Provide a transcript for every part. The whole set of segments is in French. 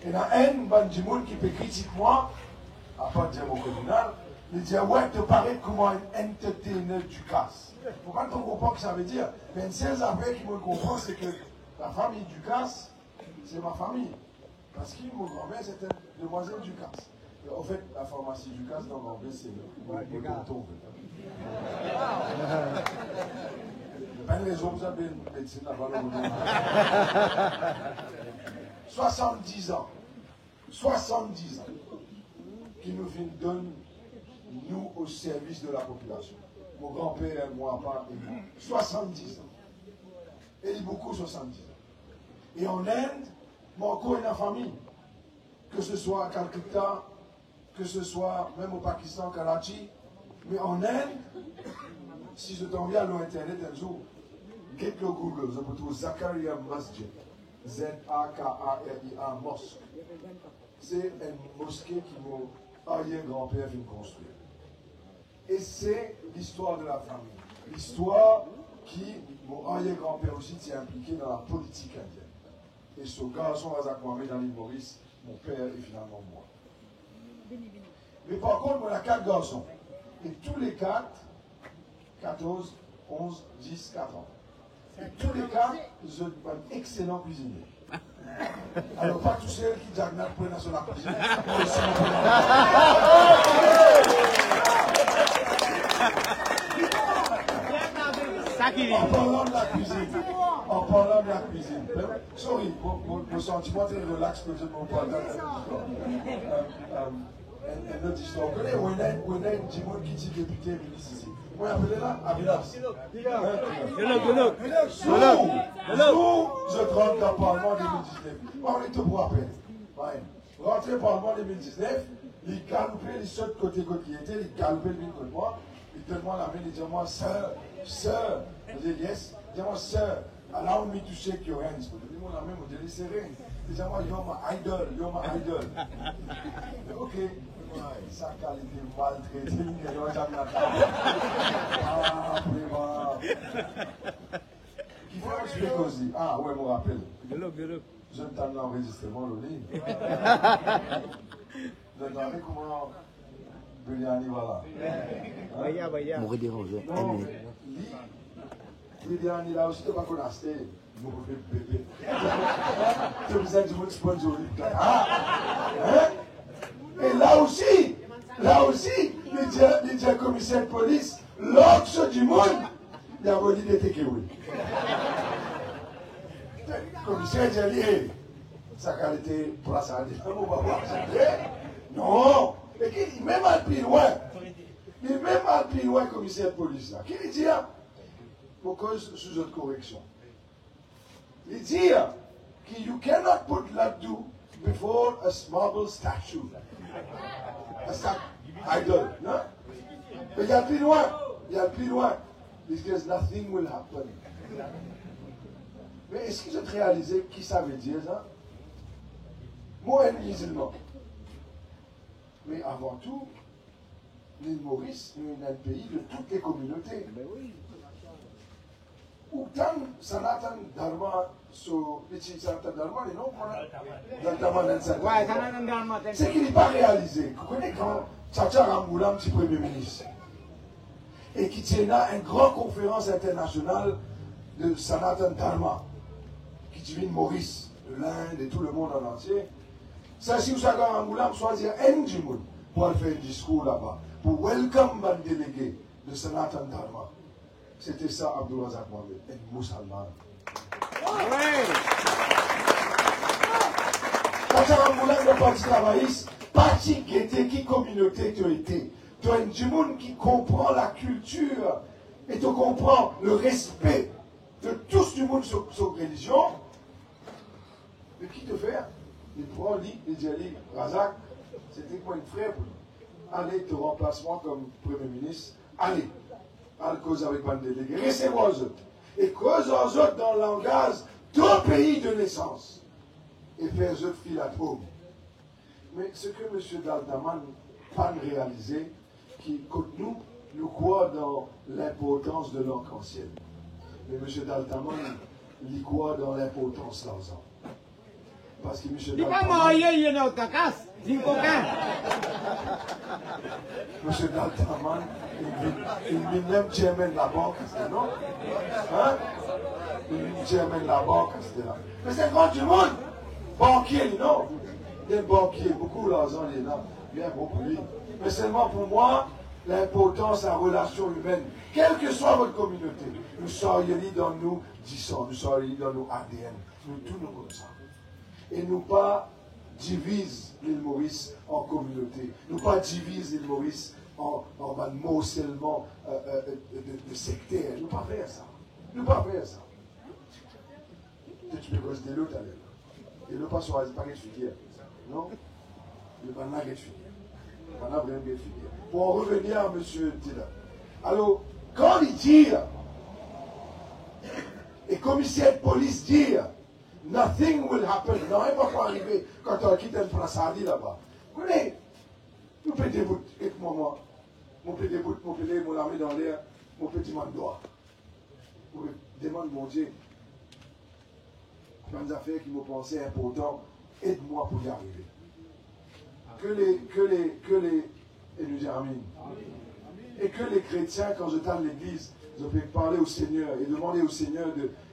Et dans un bandimoun qui peut critiquer moi, à part dire au communal, il dit ouais, te paraît comment un entertainer du casse. Pourquoi on comprend que ça veut dire? Mais une seule affaire qui me comprend, c'est que la famille du casse, c'est ma famille. Parce que mon grand-mère, c'était demoiselle du casse. En fait, la pharmacie du casse dans l'anglais, c'est le canton. Pas une raison, vous avez une médecine avant le 70 ans. 70 ans. Qui nous donnent, nous, au service de la population. Mon grand-père, moi, pas, et moi. 70 ans. Et il beaucoup 70 ans. Et en Inde, moi, encore une famille. Que ce soit à Calcutta, que ce soit même au Pakistan, Karachi. Mais en Inde, si je t'envoie à l'Internet un jour, get le Google, je peux trouver Zakaria Masjid. Z-A-K-A-R-I-A, mosque. C'est une mosquée qui mon arrière-grand-père vient construire. Et c'est l'histoire de la famille. L'histoire qui, mon arrière-grand-père aussi, s'est impliqué dans la politique indienne. Et ce garçon, Razak Mohamed, dans l'île Maurice, mon père et finalement moi. Mais par contre, on a 4 garçons. Et tous les 4, 14, 11, 10, 4 ans. Et tous les 4, je suis un excellent cuisinier. Alors, pas tous ceux qui diagnosent pour sur la cuisine. En parlant de la cuisine. En parlant de la cuisine. Sorry, mon sentiment est relax que je ne parle pas d'une autre histoire. Vous connaissez, on a une Jimon qui dit député ministre ici. Comment appelez là? Abinas. Je rentre dans le Parlement 2019. On est tout pour appel. Rentrer au Parlement 2019, il galopait, il saute côté qui était, il galopait le mine contre moi. Il donne moi la main, il dit moi, sœur. Je dis yes. Il dit moi, sœur, allow me to shake your hands. Je dis moi la main, je dis serré. Il dit moi, you're my idol. Ok. Sa qualité maltraitée, il n'y a jamais la qui faut expliquer aussi. Ah, ouais, je me rappelle. Je ne t'en ai enregistrement, Loli. Je ne t'en ai comment. Biliani, voilà. Mourir dérangé. Biliani, là aussi, tu ne vas pas connaître. Mourir bébé. Tu as besoin de mon sponsorite. Ah! Et là aussi, le commissaire de police, l'autre du monde, il a volé des takeaway. Le commissaire dit, hey, sa qualité, place à dire, on va voir. Non, et qu'il même à plus loin, le commissaire de police là, qu'il dit, pour cause sous autre correction. Il dit que you cannot put Laddu before a marble statue. Idol, non? Mais il y a plus loin. Because nothing will happen. Mais est-ce que vous avez réalisé qui ça veut dire ça? Moi, un musulman. Mais avant tout, l'île Maurice est un pays de toutes les communautés. Autant Sanatan Dharma, Sanatan Dharma, les noms, c'est qu'il n'est pas réalisé. Vous connaissez quand Tchacha Ramboulam, petit premier ministre, et qui tient là une grande conférence internationale de Sanatan Dharma, qui divine Maurice, de l'Inde et tout le monde en entier. Ça, si vous savez Ramboulam, choisir un Jimoun pour faire un discours là-bas, pour welcome un délégué de Sanatan Dharma. C'était ça, Abdul Razak Mohamed, un musulman. Quand tu as un parti travailliste, parti qui était, qui communauté tu as été. Tu as un monde qui comprend la culture et tu comprends le respect de tous du monde sur religion. Mais qui te fait? Il prend, il dit, Razak, c'était quoi une frère pour lui? Allez, te remplace-moi comme Premier ministre. Allez. À cause avec un délégué, restez-moi aux autres. Et cause aux autres dans le langage d'un pays de naissance. Et faire eux fil à trouble. Mais ce que M. Daltaman n'a pas réalisé, que nous croit dans l'importance de l'arc-en-ciel. Mais M. Daltaman, il croit dans l'importance de l'argent. Parce que Michel Il n'est pas marié, il est en casse. Il coquin. Monsieur Daltaman, il vit même chairman de la banque, non? Hein? Il vit chairman de la banque, là. Mais c'est grand du monde. Banquier, non? Des banquiers, beaucoup d'argent, il est là. Bien bon pour lui. Mais seulement pour moi, l'importance de la relation humaine, quelle que soit votre communauté, nous sommes unis dans nous 10 ans, nous sommes unis dans nos ADN. Nous tous nous comme ça. Et nous pas divise l'île Maurice en communauté. Nous pas divise l'île Maurice en morcellement de sectaires. Nous pas faire ça. Nous pas faire ça. Tu peux causer de l'autre à l'heure. Et le pas sur pas étudier. Non? Le pas n'a étudié. On a vraiment étudié. Pour en revenir à M. Tila. Alors, quand il dit, et commissaire de police dit, nothing will happen. Non, il ne va pas arriver quand on quitte un Frassadi là-bas. Vous voyez, nous pouvons débout, et moi, mon petit débout, mon petit, mon armée dans l'air, mon petit mandois. Vous demandez, mon Dieu, des affaires qui me pensaient importantes, aide-moi pour y arriver. Et nous disons Amen. Et que les chrétiens, quand je tente l'église, je peux parler au Seigneur et demander au Seigneur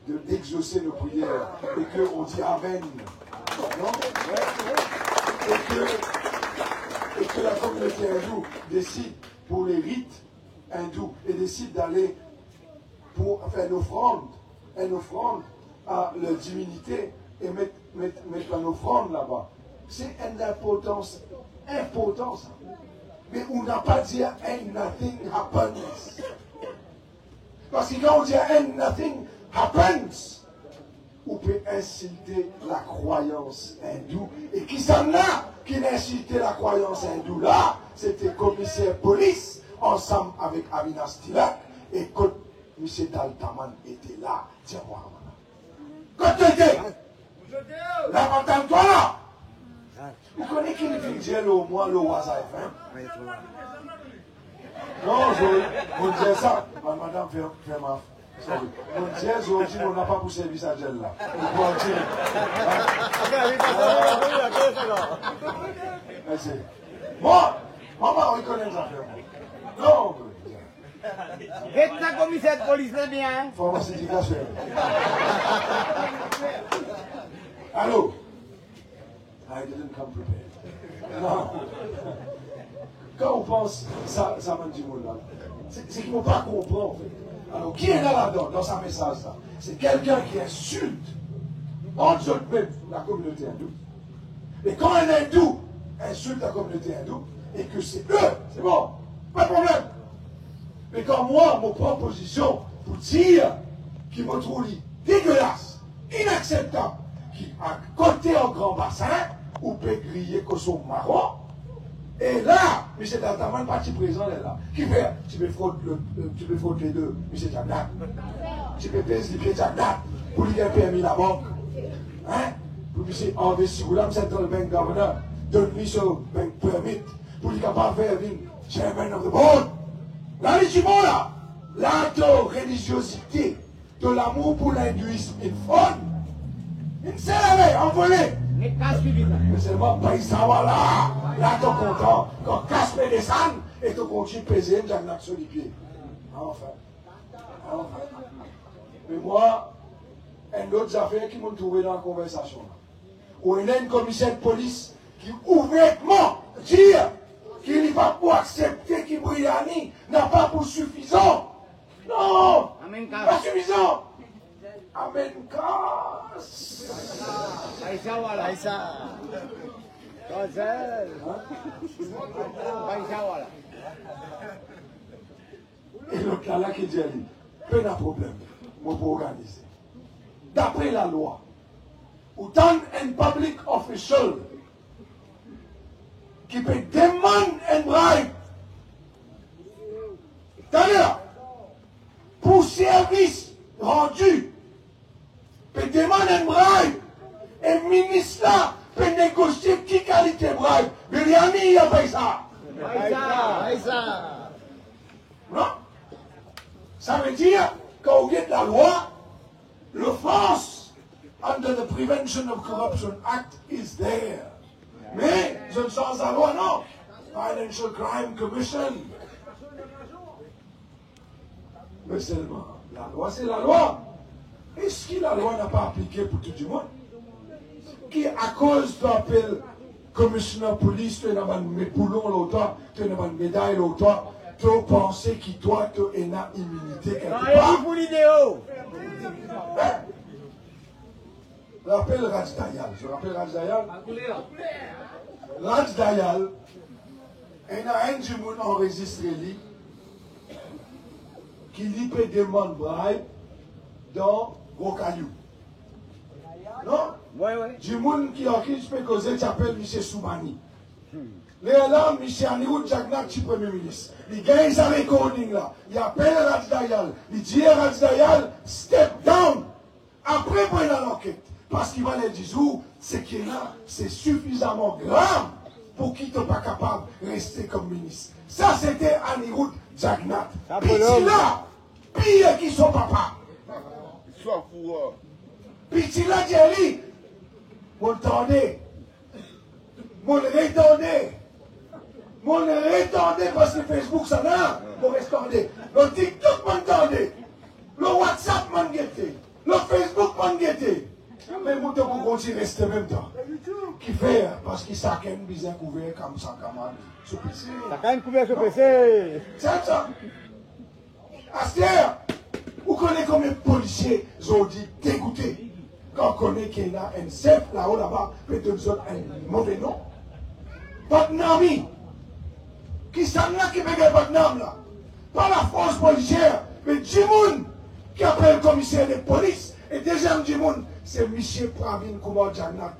d'exaucer nos prières. Et qu'on dit Amen. Non? Et que la communauté hindoue décide pour les rites hindous et décide d'aller pour faire une offrande à leur divinité et mettre une offrande là-bas. C'est une importance ça. Mais on n'a pas dit and nothing happens. Parce que quand on dit and nothing happens, on peut insulter la croyance hindoue. Et qui s'en a qui a insulté la croyance hindoue là? C'était commissaire police ensemble avec Avinas Tilak et quand M. Daltaman était là, tiens-moi. Quand tu étais là, entends-toi là. Vous connaissez qui dit au moins le WhatsApp, hein? Non, je disais ça. Madame, fais ma. Sorry. On disait aujourd'hui, on n'a pas pour service à gel là. Merci. Moi, maman, on connaît les affaires. Non, Et la commissaire de police, c'est bien. Pharmaceutique. Allô? I didn't come prepared. Non. Quand on pense, ça m'a dit mon là, c'est qu'ils ne vont pas comprendre en fait. Alors, qui est là-dedans, dans sa message là? C'est quelqu'un qui insulte, entre autres même, la communauté hindoue. Et quand un hindou insulte la communauté hindoue, et que c'est eux, c'est bon, pas de problème. Mais quand moi, mon propre position, pour dire qu'il me trouve dégueulasse, inacceptable, qui à côté en grand bassin, ou peut griller que son marron, et là, M. Daltaman, parti présent, est là. Qui fait? Tu peux frauder les deux, M. Jagnat. Tu peux payer les pieds Jagnat pour lui avoir permis la banque. Hein? Pour lui investir, pour l'homme central bank governor, donne-lui ce bank permit, pour lui capable faire une chairman of the board. Là, les jumeaux là, religiosité, de l'amour pour l'hindouisme, il faut. Il s'est lavé, envolé. Mais seulement, pas ça, voilà. Là, t'es content. Quand casse mes descends, et tu continues de peser, j'ai un action du pied. Enfin. Mais moi, une autre affaire qui m'a trouvé dans la conversation. Où il y a une commissaire de police qui ouvertement dit qu'il n'est pas pour accepter que Briani n'a pas pour suffisant. Non, pas suffisant. Amen. Aïssa, voilà. Aïssa. Et l'autre là qui dit, pas de problème, moi pour organiser. D'après la loi, autant un public official qui peut demander un bribe, d'ailleurs, pour service rendu, peut demander un bribe, et le ministre là peut négocier qui qualité de bribe. Briani, il a fait ça. Non? Ça veut dire, quand on regarde la loi, le France under the Prevention of Corruption Act is there. Mais je ne change la loi, non. Financial Crime Commission. Mais seulement, la loi c'est la loi. Est-ce que la loi n'a pas appliqué pour tout le monde? Qui à cause de l'appel commissioner police, tu as un poulon l'autre, tu as une médaille l'autre, tu penses que toi tu as une immunité quelque part. pour l'idéo. Je rappelle Raj Dayal. Je rappelle Raj Dayal. Raj Dayal, il y a un qui m'a enregistré qui lui peut demander bribe dans Gokayou. Non? Oui. Du monde qui a qui peut causer, tu appelles M. Soumani. Là, M. Anirudh Jagannath, qui est Premier ministre. Il gagne sa recording là. Il appelle Raj Dayal. Il dit à Raj Dayal, step down. Après, il a l'enquête. Parce qu'il va les dire, ce qui est là, c'est suffisamment grave pour qu'il ne soit pas capable de rester comme ministre. Ça, c'était Anirudh Jagannath. Puis là, pire qui son papa. Soit fou. Puis là, Jerry, mon tendez, mon retendez parce que Facebook, ça n'a, mon restandé. Le TikTok, mon tendez. Le WhatsApp, mon guetté. Le Facebook, mon guetté. Mais mon temps, on continue de rester même temps. Qui fait, parce qu'il s'est qu'un bizarre couvert comme ça, comme ça, sur PC. Ça quand même couvert sur PC. C'est ça. Aster, vous connaissez combien de policiers ont dit dégoûtés quand on connaît qu'il y a un chef là-haut, là-bas, peut-être un mauvais nom. Votre ami, qui s'en a qui paye votre nom là, pas la force policière, mais Jimoun, qui appelle le commissaire de police, et deuxième Jimoun, c'est M. Pravin Kumar Jagannath,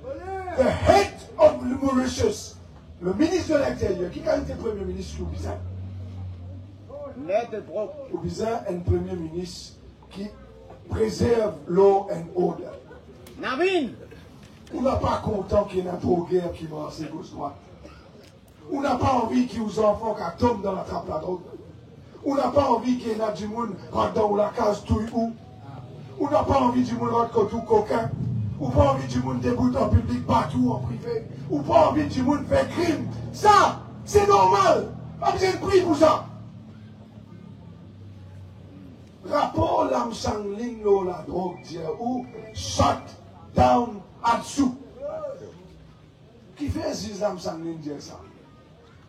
the head of Mauritius, le ministre de l'Intérieur, qui a été premier ministre au Bizan. Net et propre. Au Bizan, un premier ministre qui préserve law and order. Navin. On n'a pas content qu'il y ait un drogueur qui va à gauche droite. On n'a pas envie qu'il y ait des enfants qui tombent dans la trappe la drogue. On n'a pas envie qu'il y ait du monde dans la case tout où. On n'a pas envie du monde tout coquin. On n'a pas envie du monde déboute en public, partout en privé. On n'a pas envie du monde faire crime. Ça, c'est normal. Pas besoin de prix pour ça. Rapport l'Amsang Linglo la drogue dire ou shut down Atsu. Qui fait un juge l'Amsang Ling dire ça?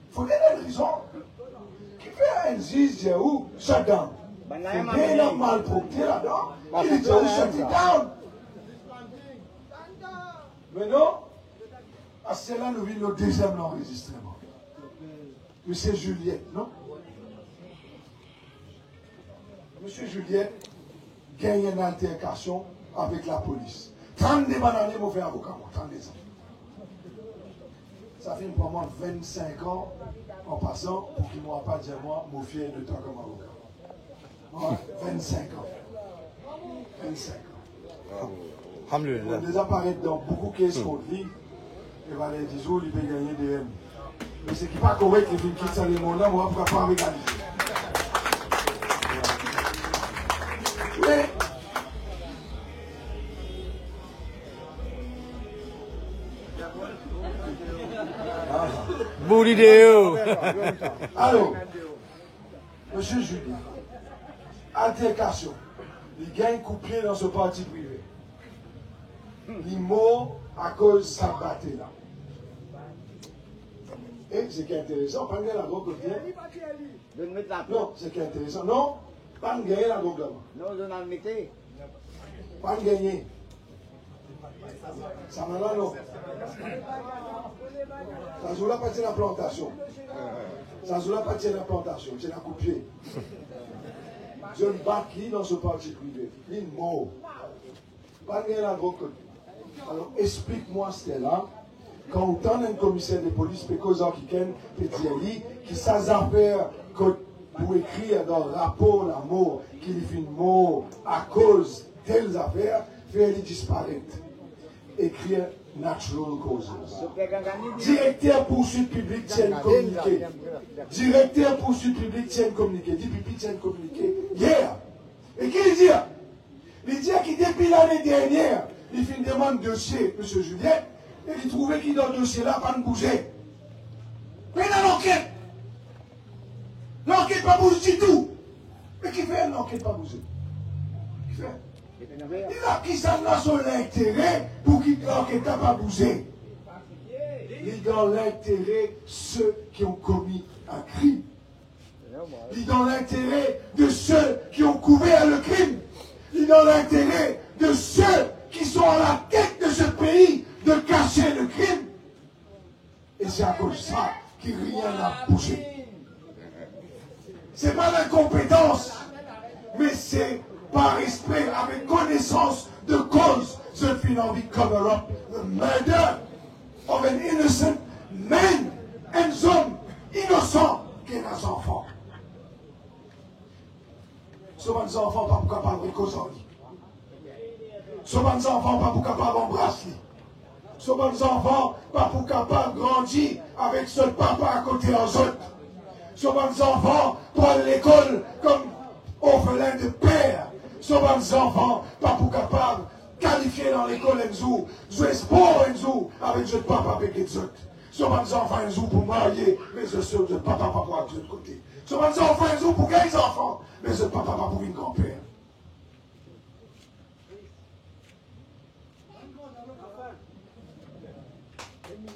Il faut donner une raison. Qui fait un juge dire ou shut down? Il y a un malpropre là-dedans. Il dit ou shut it down. Mais non, à cela nous vivons le deuxième enregistrement. Monsieur Juliette, non? Monsieur Juliette gagne une altercation avec la police. 32 bananes, mon frère avocat, 32 ans. Ça fait pour moi 25 ans en passant pour qu'il ne m'aura pas dit moi, mon fier de toi comme avocat. Moi, 25 ans. 25 ans. On a déjà parlé dans beaucoup de cases contre lui. Il va aller 10 jours, il peut gagner des M. Mais ce qui n'est pas correct, les filles qui sont les mondes, on va pas régaliser. Mais, Bon vidéo. alors, monsieur Julien, altercation, il gagne coup-pied dans ce parti privé. Il est mort à cause de sa bataille là. Et ce qui est intéressant, pas de la drogue vient. Non, ce qui est intéressant, non, pas de gagner la drogue là. Non, je n'en mettais. Pas de gagner. Ça m'a là, non. Ça ne joue pas de la plantation. Ça ne joue pas de la plantation, c'est la coupier. Je ne bats qui dans ce parti privé. Il est mort. Pas de gagner la drogue. Alors explique-moi, Stella, quand on tend un commissaire de police, Pécosa Kiken, Pétiali, qui sans affaire pour écrire dans le rapport la mort, qu'il fait une mort à cause de telles affaires, faire les disparaître. Écrire natural causes. Directeur poursuite publique tient communiqué. Directeur poursuite publique tient communiqué. DPP tient communiqué. Hier. Et qu'il dit? Il dit que depuis l'année dernière, il fait une demande de dossier, M. Julien, et il trouvait qu'il dans le dossier-là, pas de bouger. Mais dans l'enquête, l'enquête pas bouge du tout. Mais qui fait l'enquête pas bouger? Qui fait? Il a qui ça dans son intérêt pour qu'il l'enquête pas bouger. Il est dans l'intérêt de ceux qui ont commis un crime. Il est dans l'intérêt de ceux qui ont couvert le crime. Il est dans l'intérêt de ceux qui sont à la tête de ce pays de cacher le crime. Et c'est à cause de ça que rien n'a bougé. Ce n'est pas l'incompétence, mais c'est par respect, avec connaissance de cause, the Finavi cover up the murder of an innocent man and hommes innocents qui sont des enfants. Ce sont des enfants pas pour capable de causer. Ce sont des enfants pas pour capable d'embrasser. Ce sont des enfants pas pour capable de grandir avec ce papa à côté aux autres. Ce sont des enfants pour aller à l'école comme orphelins de père. Ce sont des enfants pas pour capable qualifier dans l'école en jour, jouer sport en jour avec ce papa avec les autres. Ce sont des enfants en jour pour marier, mais ce sont des papa pas pour de l'autre côté. Ce sont des enfants en jour pour gagner enfants, mais ce papa pas pour une grand-père.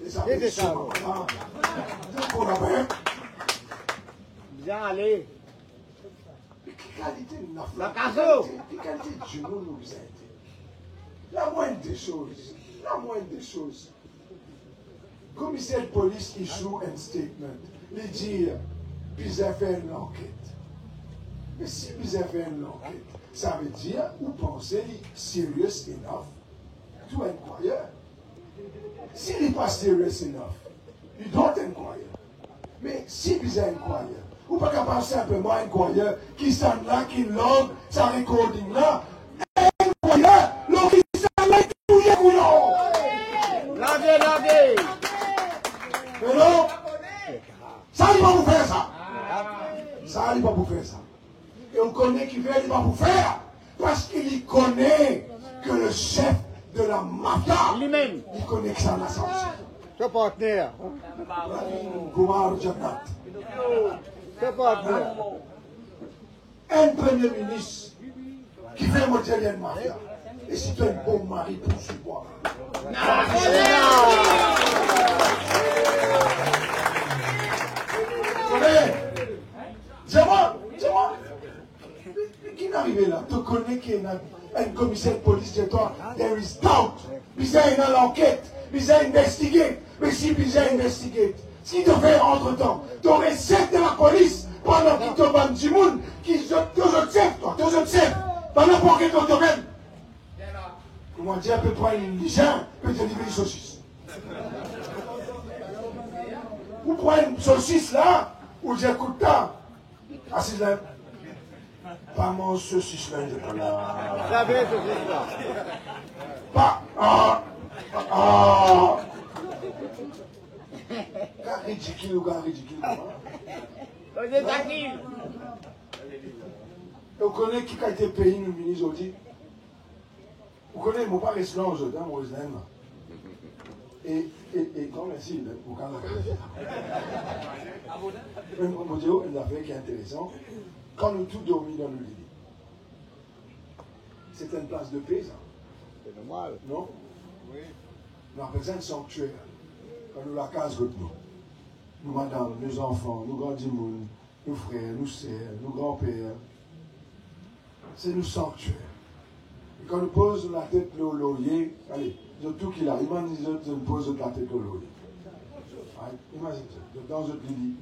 C'est ça. Bien allé. La casso. Quelle qualité de nous vous êtes. La moindre des choses. Commissaire de police issue un statement. Il dit, puis a fait une enquête. Mais si vous avez fait une enquête, ça veut dire, vous pensez, serious enough to inquire. S'il n'est pas serious enough, you don't inquire. Mais si vous inquire, vous ne pouvez pas simplement inquire qui s'en là, qui log, sa recording là, inquire, l'on qui s'en là, tout est couillon. Laguez. Mais non, ça n'est pas pour faire ça. Ça n'est pas pour faire ça. Et on connaît qui veut, il va pour faire. Parce qu'il connaît que le chef de la mafia, lui-même, il connaît que ça n'a sens. Ce partenaire. Goumar Jannat. Ce partenaire. Un premier ministre qui fait modèle de mafia. Et si tu es un bon mari pour suivre. Dis-moi. Qui est arrivé là? Tu connais qu'il y a un commissaire de police de toi. There is doubt. Ils ont une enquête. Ils ont investigué. Mais si ils ont investigué, ce qui te fait entre-temps, tu aurais 7 de la police pendant qu'ils te vendent du monde, qui te observent, toi, pendant pour qu'ils te viennent. Comment dire, peut prendre une lichère, peut te livrer une saucisse. Ou prendre une saucisse là, ou j'écoute là. Assise là. Pas mon saucisse là, je prends là. La vraie saucisse là. Pas. Ridicule. On est tranquille. Vous connaissez qui a été payé le ministre aujourd'hui? Vous connaissez, mon père est là aujourd'hui, mon résident. Et quand merci, vous connaissez. Mon Dieu, une affaire qui est intéressante. Quand nous tous dormons dans le lit, c'est une place de paix, ça. C'est normal. Non? Oui. Nous appelons un sanctuaire. Quand nous la case de nous. Nous, madame, nos enfants, nos grands dimouns, nos frères, nos sœurs, nos grands-pères. C'est nos sanctuaires. Et quand nous posons la tête au laurier, allez, tout qu'il a, imaginez nous posons la tête au laurier. Imaginez, dans votre lit.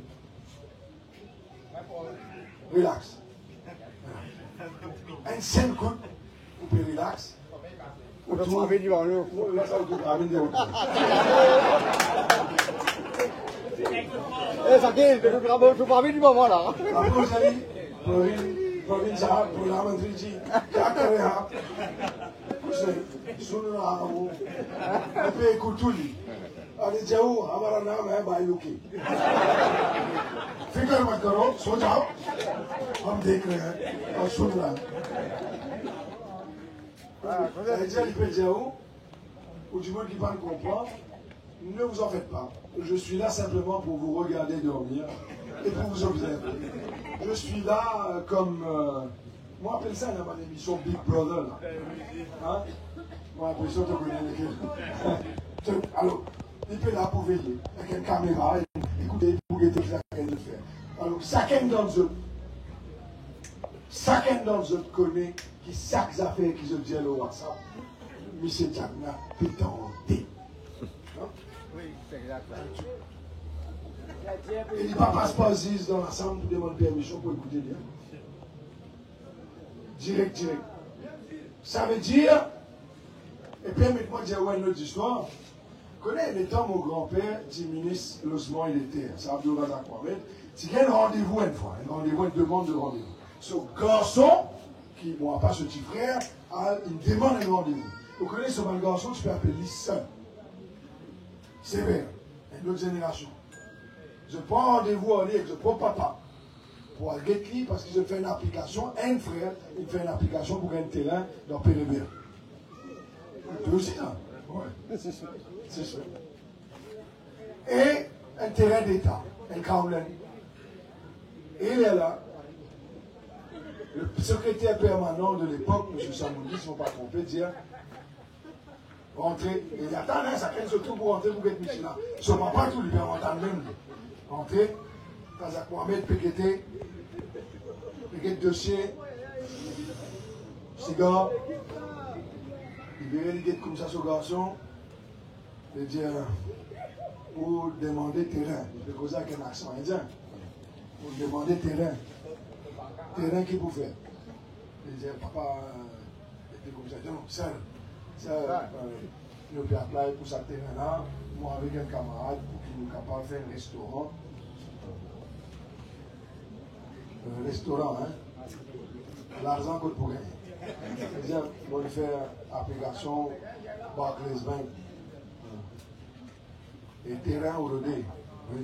Relax. Un seul coup, vous pouvez relax. On va trouver du ballon. Eh, ça gueule, tu vas pas du moment là. Après, vous allez, province, pour la mandrigi, Kakareha, Sunao, un peu écoutuli. Allez, Jaou, Amarana, mais Bayuki. Figure मत करो, सो जाओ, हम देख रहे हैं और सुन रहे हैं. जल्दी पे जाऊं ou du monde qui va me comprendre, ne vous en faites pas. Je suis là simplement pour vous regarder dormir et pour vous observer. Je suis là comme... moi, appelle ça dans mon émission Big Brother. Là. Hein? Moi, l'impression que tu connais les alors, il est là pour veiller, avec une caméra, écoutez, pour guetter ce qu'il fait. Alors, chacun d'entre eux, connaît qui chaque affaire qui se dit au WhatsApp, M. Diagna, putain, Oui, c'est exact. Et il ne passe pas Ziz dans la salle pour demander permission pour écouter bien. Direct. Ça veut dire, et permettez-moi de dire une autre histoire. Connais les temps, mon grand-père, dit ministre logement et des terres, c'est Abdul Razak Mohamed, il y a un rendez-vous une fois, une demande de rendez-vous. Ce garçon, qui, bon, pas ce petit frère, il demande un rendez-vous. Vous connaissez ce bon garçon, tu peux appeler seul. Sévère, une autre génération. Je prends rendez-vous en ligne, je prends papa. Pour aller guetter parce que je fais une application, un frère, il fait une application pour un terrain dans Pérébert. Tu aussi, là? Ouais. C'est sûr. Et un terrain d'État, un Kaoulen. Et il est là. Le secrétaire permanent de l'époque, M. Samoudi, si je ne me pas tromper, dit rentrez. Et il attend, hein, ça fait surtout pour rentrer pour être Michelin. Je ne pas tout, lui, mais on entend même. Rentrez. Razak Mohamed, piqueté dossier, cigare, libérer les guettes comme ça sur le garçon, et dire, pour demander terrain, je peux causer avec un accent indien, pour demander terrain qui vous fait. Et dire, papa, et comme ça, non, seul, nous pouvons appeler pour ce terrain-là, moi avec un camarade, pour qu'il nous capable de faire un restaurant. Restaurant, hein. L'argent coûte pour gagner. C'est-à-dire, on va faire application Barclays Bank. Et terrain au rodé. Oui.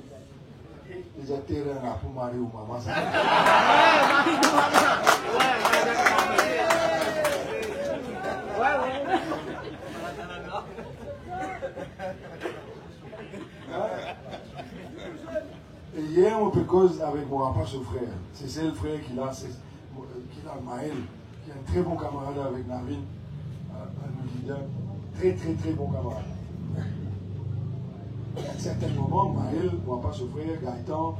Il y a terrain là pour marier ou maman. Et hier, on peut cause avec mon papa, ce frère. C'est le frère qui a Maël, qui est un très bon camarade avec Navin, un leader. Très bon camarade. À un certain moment, Maël, mon papa, ce frère, Gaëtan,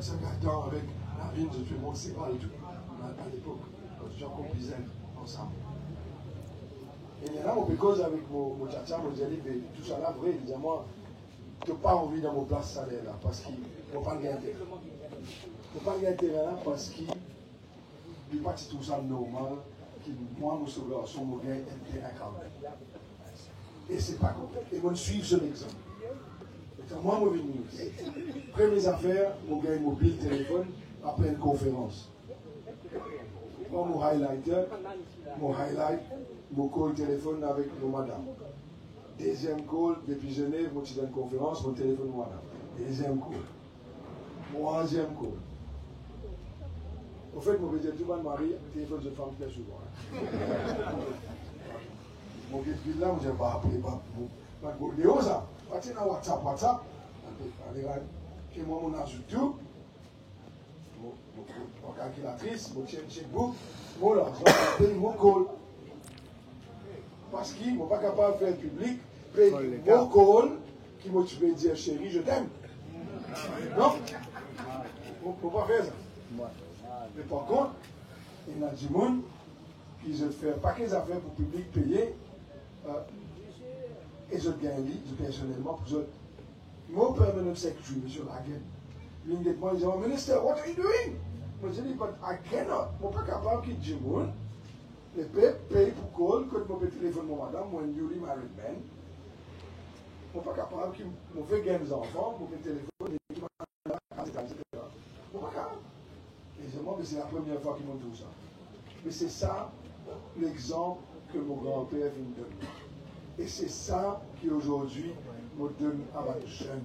c'est Gaëtan avec Navin, je suis monté, c'est pas le tout, à l'époque. Nous sommes complices ensemble. Et là, on peut cause avec mon tchatcha, mon diali, tout ça là, vrai, il dit à moi, tu n'as pas envie dans mon place salaire là, parce qu'il ne faut pas gagner intérêt. Il ne faut pas gagner intérêt là, parce qu'il n'est pas tout ça normal, moi, mon sauveur, son mot gagne intérêt quand même. Et c'est pas comme ça. Et moi, je suis sur l'exemple. Moi, je suis venu. Premières affaires, je gagne mobile, téléphone, après une conférence. Moi, mon highlighter, mon call téléphone avec mon madame. Deuxième call, depuis Genève, moi, je suis dans une conférence, mon téléphone, mon madame. Deuxième call. Troisième call. Au fait, mon dire tout le monde marie, téléphone de femme très souvent. Mon guide là, je ne vais pas appeler, Léo, ça, partez dans WhatsApp, et moi, mon ajoute tout, mon calculatrice, mon checkbook, mon argent, mon call. Parce qu'ils ne sont pas capables de faire public, mon call, qui m'a tué dire chérie, je t'aime. Non, il ne faut pas faire ça. Mais par contre, il y a du monde qui se fait pas qu'elles affaires pour public payer. Et je gagne, personnellement, pour je. Mon permanent secretary, M. Lagen, il me dit, Minister, what are you doing? Je dis, but I cannot. Je ne suis pas capable de dire, les paye pour call, quand je peux téléphoner mon madame, moi, newly married man. Je ne suis pas capable de faire gagner des enfants, je peux téléphoner, etc. Je ne suis pas capable. Et je me dis, c'est la première fois qu'ils m'ont tout ça. Mais c'est ça l'exemple que mon grand-père vient de donner. Et c'est ça qui aujourd'hui me donne à ma jeune.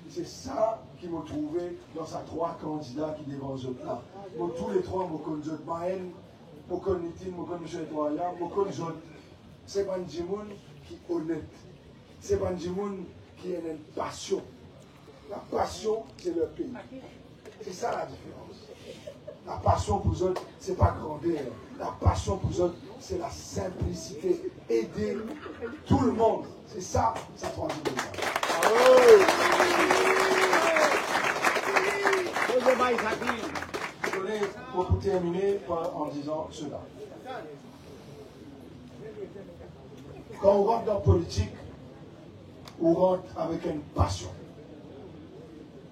C'est ça qui m'a trouvé dans ces trois candidats qui devant eux là. Moi, tous les trois, je connais Maël, je connais Nitine, je connais M. Etoya, je connais John. C'est un Jimoun qui est honnête. c'est un monde qui a une passion. La passion, c'est le pays. C'est ça la différence. La passion pour eux, ce n'est pas grandeur. La passion pour eux, c'est la simplicité. Aider tout le monde. C'est ça, sa troisième message. Je voulais pour terminer en disant cela. Quand on rentre dans la politique, on rentre avec une passion.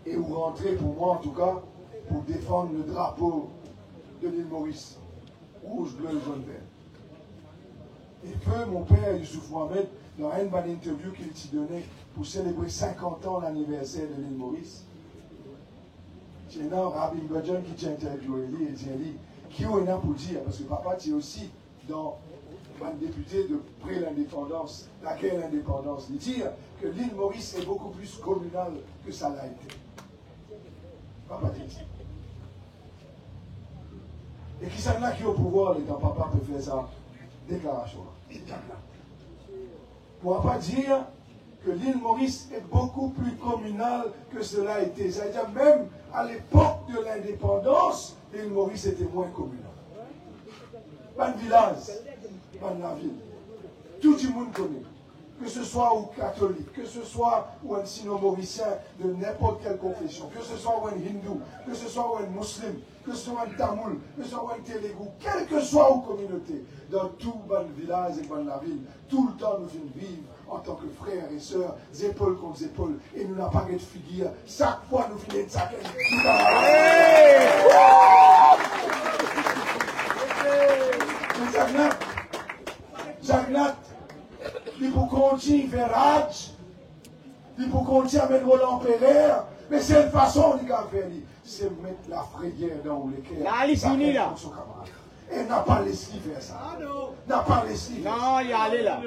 Et vous rentrez, pour moi en tout cas, pour défendre le drapeau de l'île Maurice. Rouge, bleu, jaune, vert. Et que mon père, Youssouf Mohamed, dans une bonne interview qu'il t'y donnait pour célébrer 50 ans l'anniversaire de l'île Maurice, c'est un Rabbi Badjan qui t'a interviewé et dit, qui est là pour dire, parce que papa, tu es aussi dans le député de près l'indépendance, laquelle l'indépendance, il dit que l'île Maurice est beaucoup plus communale que ça l'a été. Papa dit. Et qui s'en a qui est au pouvoir, et quand papa peut faire ça, déclaration. On ne va pas dire que l'île Maurice est beaucoup plus communale que cela a été. C'est-à-dire même à l'époque de l'indépendance, l'île Maurice était moins communale. Pas de village, pas de la ville. Tout le monde connaît. Que ce soit aux catholiques, que ce soit ou un sino-mauricien de n'importe quelle confession, que ce soit ou un hindou, que ce soit ou un musulman, que ce soit un tamoul, que ce soit un télégou, quelle que soit aux communautés, dans tout le village et dans la ville, tout le temps nous vivons en tant que frères et sœurs, épaules contre épaules, et nous n'avons pas de figure. Chaque fois nous finissons de ça. Jacques Nat, il faut continuer vers Raj, il faut continuer avec Roland Perrer, mais c'est une façon de faire, c'est mettre la frayeur dans les cœurs. Là, il est fini là. Et n'a pas laissé faire ça. N'a pas laissé faire ça. Non, il est allé là.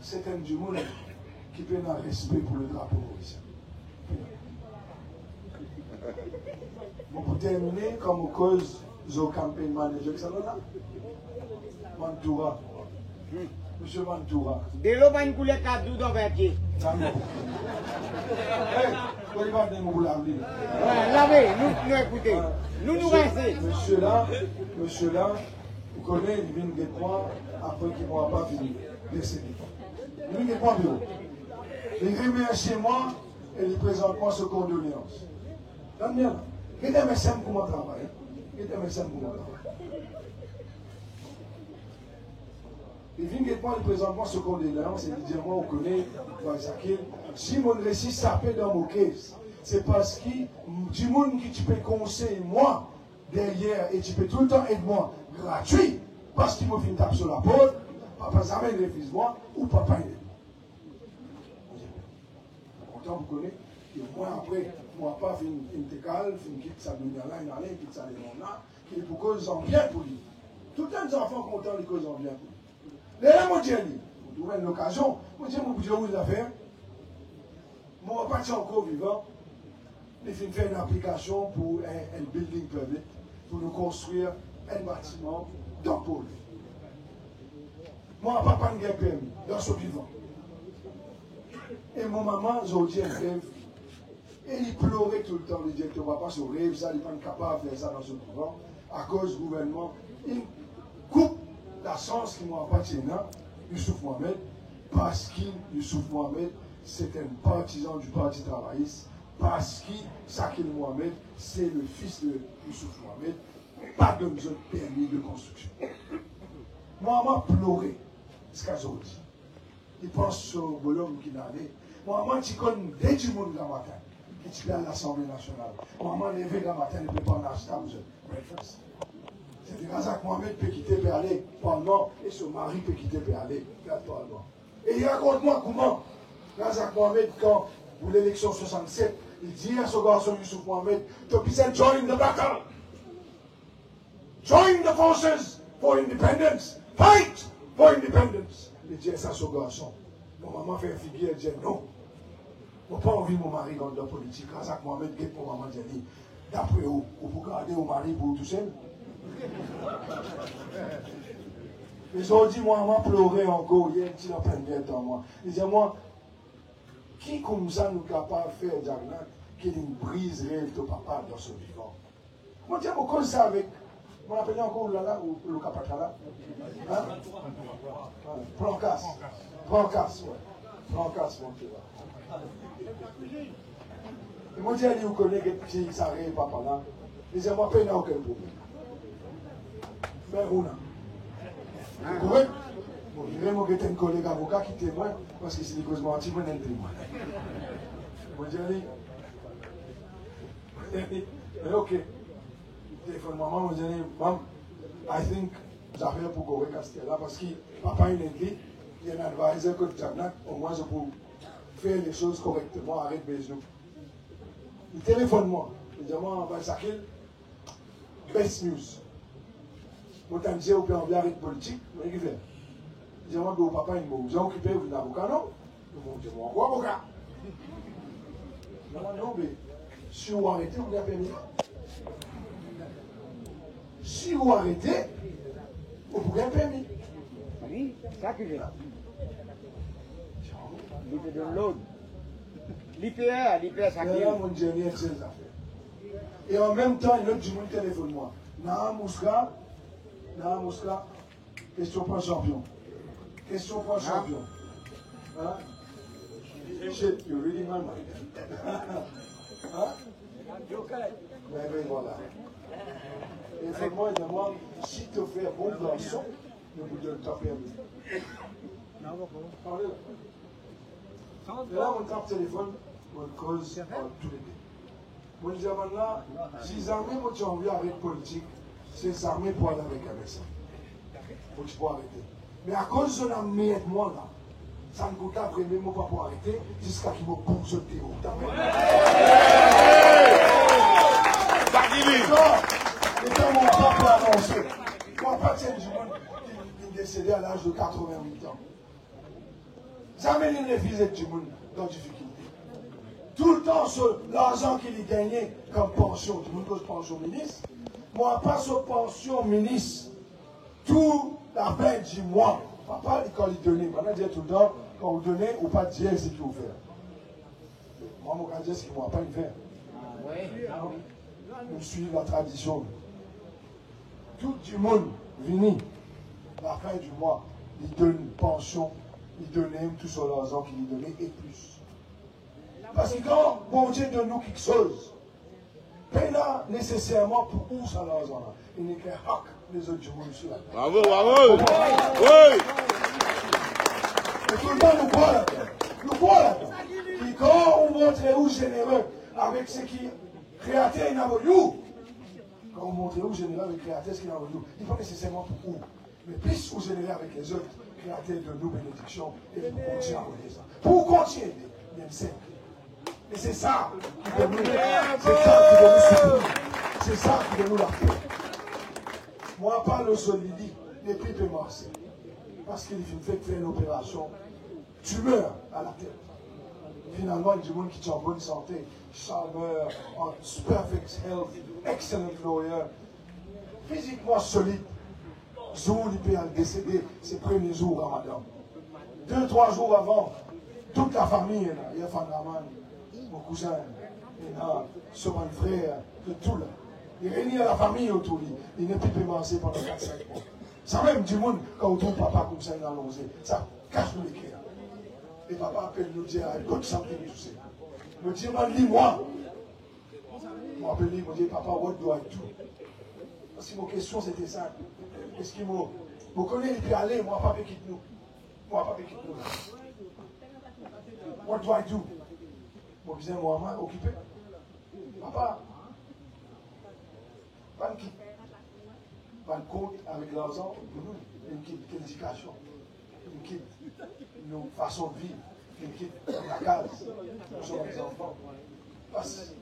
C'est un du monde qui peut avoir respect pour le drapeau mauricien. Bon, pour terminer, comme cause du campaign manager, que ça va là? Mantoura. Monsieur Mantoura. De l'eau va couler 4 jours dans 20 pieds. Hey, vous allez pas venir vous laver. Ouais, lavez, nous écoutez. Nous restons. Monsieur là, vous connaissez, il vient de croire après qu'il ne m'aura pas fini. Décédé. Il vient de croire bureau. Il remercie moi et il présente moi ce condoléances. Dans bien, il est MSM pour mon travail. Il est MSM pour mon travail. Il vient de moi, il présente moi ce condoléances et il dit moi, on connaît, si mon récit s'appelle dans mon caisse, c'est parce que du monde qui tu peux conseiller moi derrière et tu peux tout le temps aider moi gratuit parce qu'il me fait une tape sur la peau, papa jamais ne refuse moi ou papa aide. Pourtant vous connaissez, et moi après, moi pas fait une décale, fait une quitte ça donne là, une allée, quitte ça les gens là, qui pour cause en bien pour lui. Tout un enfant content les causes en bien pour lui. Là, mon Dieu, vous trouvez une occasion, mon Dieu, vous avez affaire. Moi, je suis encore vivant. Il faut faire une application pour un building permit, pour nous construire un bâtiment dans le pôle. Moi, papa n'a pas de permis, dans ce vivant. Et mon maman, j'ai un rêve. Et il pleurait tout le temps. Il disait que papa, ce rêve, ça, il n'est pas capable de faire ça dans ce vivant. À cause du gouvernement, il coupe la chance qui m'appartient à Youssouf Mohamed, parce que Youssouf Mohamed, c'est un partisan du Parti travailliste, parce que Sakil Mohamed, c'est le fils de Youssouf Mohamed, pas de besoin de permis de construction. Moi, pleuré, ce qu'a dit. Il pense au bonhomme qui n'allait. Moi, tu connais dès du monde la matin, qui tu à l'Assemblée nationale. Moi, levé la matin, il ne peut pas en acheter breakfast. C'est Razak Mohamed peut quitter pour aller au Parlement et son mari peut quitter pour aller au Parlement. Et il raconte-moi comment Razak Mohamed, quand pour l'élection 67, il dit à son garçon Youssouf Mohamed, to be said, join the battle. Join the forces for independence. Fight for independence. Il dit ça à son garçon. Mon maman fait une figure, elle dit non. Je n'ai pas envie de mon mari dans la politique. Razak Mohamed dit pour maman, dit d'après vous, vous pouvez garder mon mari pour tout seul. Les autres disent, moi, pleurer encore, il y a un petit lapin de en moi. Ils disent, moi, qui comme ça nous capable de faire Diagnan, qui une brise rêve de papa dans ce vivant? Moi, tiens, on cause ça avec. On appelle encore là ou le capatala. Hein? Plancas. Plancas, ouais. Plancas, mon Dieu. Et moi, tiens, vous connaissez que petit s'arrête, papa là. Ils disent, moi, pas aucun problème. Mais où là? Vous comprenez? Bon, je vais m'occuper d'un collègue avocat qui témoigne, parce que c'est des causes menties, moi, je ne témoigne. Moi, je dis, ok. Téléphone maman, je dis, maman, I think, j'arrive pour Gorée Castella, parce que papa, il est dit, il y a un advisor que Diagnan, au moins, je peux faire les choses correctement, arrête mes genoux. Il téléphone moi, il dit, moi, ben, ça best news. Moi, je dis, on peut enlever avec politique, mais il fait. Il dit, moi, papa, il m'a occupé d'un avocat, non? Je dis, moi, quoi, avocat? Non, mais si vous arrêtez, vous l'avez permis. Si vous arrêtez, vous pouvez un permis. Oui, c'est ça que j'ai. L'IPA de l'autre. L'IPA, ça qui est. Mon dernier, c'est ça. Et en même temps, il a dit, mon téléphone, moi. Naa Mouska, question pour un champion. Question pour un champion. Hein? Shit, you're reading my mind. Hein? Ben voilà. Et vraiment, évidemment, si tu fais un bon garçon, ne vous donne pas permis. Parlez là. Et là, on tape téléphone, on cause tous les deux. Moi, je dis maintenant, si les armées m'ont envie avec politique, c'est les armées pour aller avec ça. Faut que tu peux arrêter. Mais à cause de l'armée et moi, là, ça me coûte après, même pas pour arrêter, jusqu'à qu'il me pousse le terreau. Et quand mon papa l'a annoncé, mon papa tient du monde qui est décédé à l'âge de 88 ans. Jamais il ne faisait du monde dans la difficulté. Tout le temps, l'argent qu'il gagnait comme pension, tout le monde cause pension ministre, moi, pas ce pension ministre, tout la fin du mois, papa, quand il donnait, maintenant, il dit tout le temps, quand vous donnez, ou pas dire ce qu'il vous fait. Moi, mon gars, c'est ce qu'il ne m'a pas fait. Nous suivons la tradition. Tout le monde venu, la fin du mois, il donne une pension, il donnait tout sur l'argent qu'il lui donnait et plus. Parce que quand bon Dieu donne nous quelque chose, paye là nécessairement pour où ça l'argent là. Il n'est qu'un hack les autres du monde sur la terre. Bravo, bravo! Oui! Et tout le temps nous croit là-dedans. Nous croit là-dedans. Et quand on montre où généreux avec ce qui créateur n'a pas nous, quand on montre où généreux avec créateur ce qui n'a pas nous, il n'est pas nécessairement pour où. Mais plus vous générez avec les autres, créateur de nos bénédictions et pour continuer à donner ça. Pour continuer, même simple. Et c'est ça qui donne nous, c'est ça qui donne nous la paix. Moi, pas le solidi, les pipes et Marseille. Parce qu'il fait faire une opération, tu meurs à la tête. Finalement, il y a du monde qui est en bonne santé, charmeur, en perfect health, excellent lawyer, physiquement solide. Jour, il peut décéder ses premiers jours au Ramadan. 2-3 jours avant, toute la famille est là. Il y a Fandaman, mon cousin, son frère, tout là. Il réunit la famille autour de lui. Il n'est plus pémenté pendant 4-5 mois. Ça même du monde, quand on trouve papa comme ça, il a lancé, ça cache nous les cœurs. Et papa appelle nous dire, I got something to say. Nous dit, lis-moi. Moi, appelle lui, me dit, papa, what do I do? Parce que mon question, c'était ça. Qu'est-ce qu'il me connaît, il peut aller, moi, papa, quitte nous. Moi, papa, quitte nous. What do I do? Moi, je disais, moi, occupé. Papa, pas de quitte. Pas de compte avec l'argent, une quitte l'éducation, une quitte nos façons de vivre, une quitte la case, nous sommes des enfants. Parce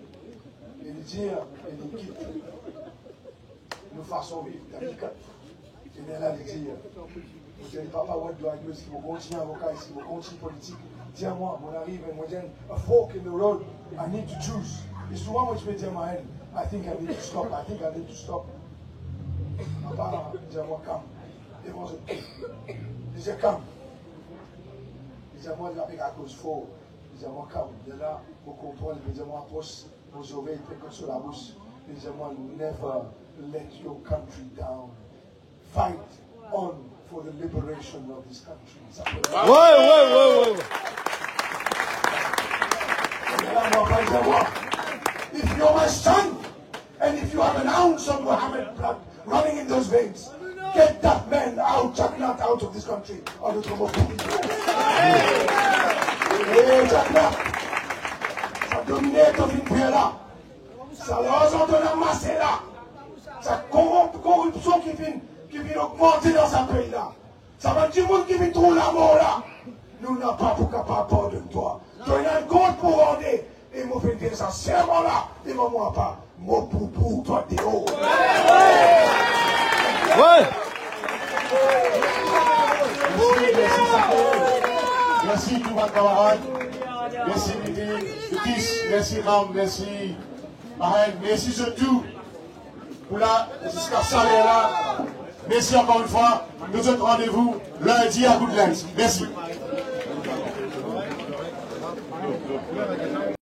et le dire, et une quitte nos façons de vivre, et là, il dit, vous dites, papa, what do I do? Est-ce qu'il faut continuer avocat, est-ce qu'il faut continuer politique? Dis-moi, mon arrive, et moi, a fork in the road, I need to choose. Et souvent, moi, je vais dire, I think I need to stop, I think I need to stop. Papa, dis-moi, calme. devant eux. Ils disaient, comme. Ils disaient, moi, je l'ai à cause fort. Ils disaient, moi, comme. De là, vous comprenez. Ils disaient, moi, poste, vos oreilles, très sur la bouche. Ils disaient, moi, never let your country down. Fight on for the liberation of this country. Ouais. If you're my son, and if you have an ounce of Muhammad blood running in those veins, get that man out, Jacknut, out of this country. Or the Jacknut, ça domine ton pays là. Ça leur donne un massé là. Ça corruption qui vient augmenter dans ce pays là. Ça va dire monde qui vient trouver la mort là. Nous n'avons pas pour capable de toi. Tu as un compte pour rendre. Et moi, je fais ça serment là. Et moi, pas. Moi, pour toi, t'es haut. Ouais. Merci tous mes camarades. Merci Métis. Merci Ram. Merci Mahen. Merci surtout pour la jusqu'à salaire là. Merci encore une fois. Nous sommes rendez-vous lundi à Goodlands. Merci.